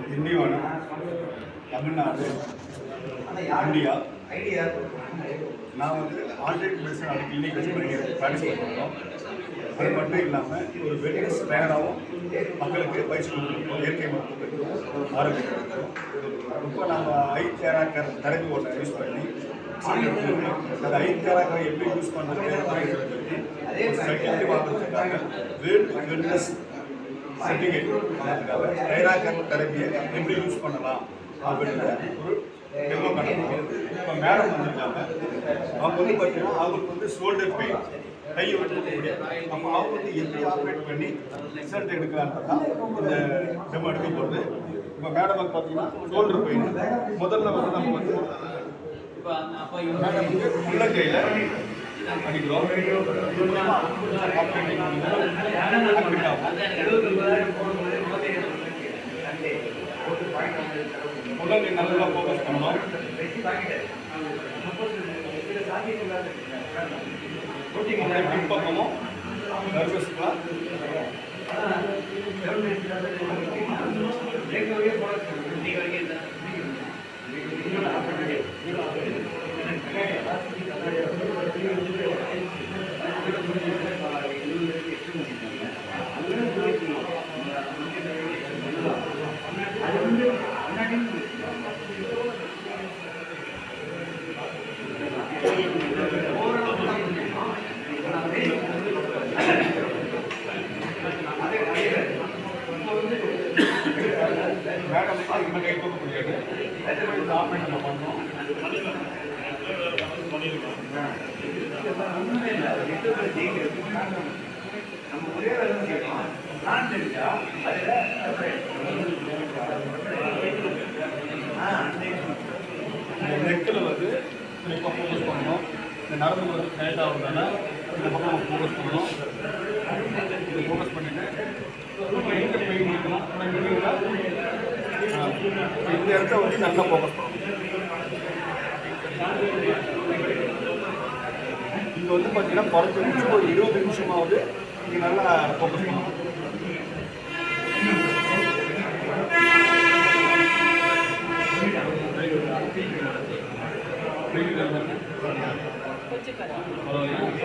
Tindivanam, Tamil Nadu, India. நான் already medicine அது clinic வச்சு ப்ராக்டிஸ் பண்ணுறோம். அது மட்டும் இல்லாமல் ஒரு வெல்னஸ் ட்ரைனராகவும் மக்களுக்கு பயிற்சி கொடுத்துருக்கோம். இயற்கை மருத்துவம் ஆரம்பிக்கிறோம். இப்போ நம்ம ஐ கேராக்கர் தெரப்பி ஒன்று யூஸ் பண்ணி அந்த ஐ கேராக்கரை எப்படி யூஸ் பண்ணுறது சர்டிஃபிகேட் வாங்குறதுக்காக வேர்ல்டு வெல்னஸ் சர்டிஃபிகேட் வாங்குறதுக்காக கைராக்கர் தெரப்பியை எப்படி யூஸ் பண்ணலாம் அப்படின்ற ஒரு டெமோ கண்டுபிடிக்கும். இப்போ மேடம் வந்திருக்காங்க. அவங்க பார்த்தீங்கன்னா அவங்களுக்கு ஷோல்டர் பெயின் கையை விட்டுக்கூடிய அப்போ அவங்க எப்படி ஆப்ரேட் பண்ணி ரிசல்ட் எடுக்கலான்றதான் இந்த டெமோ எடுக்க போகிறது. இப்போ மேடம் பார்த்தீங்கன்னா ஷோல்டர் பெயின் முதல்ல நம்ம மேடம் உள்ளங்கையில் அடிக்கிறோம். உள்ளங்கை நல்லா ஃபோக்கஸ் பண்ணணும். பின்பக்கமும் நர்வஸ்லாம் மேடம் இங்கே கை தூக்க முடியாது. ஆப்ரேட் நம்ம பண்ணோம். நெக்கில் இப்போ ஃபோக்கஸ் பண்ணணும். இந்த நரம்பு டைட்டாக இருந்தாலும் இந்த பக்கம் ஃபோக்கஸ் பண்ணணும். இது ஃபோக்கஸ் பண்ணிட்டு எங்கே பெயின் இருக்கணும் இந்த இடத்த நல்லா ஃபோக்கஸ் பண்ணணும். இங்கே பார்த்தீங்கன்னா குறைஞ்ச ஒரு 20 நிமிஷமாவது இங்கே நல்லா ஃபோக்கஸ் பண்ணணும். பரவாயில்ல.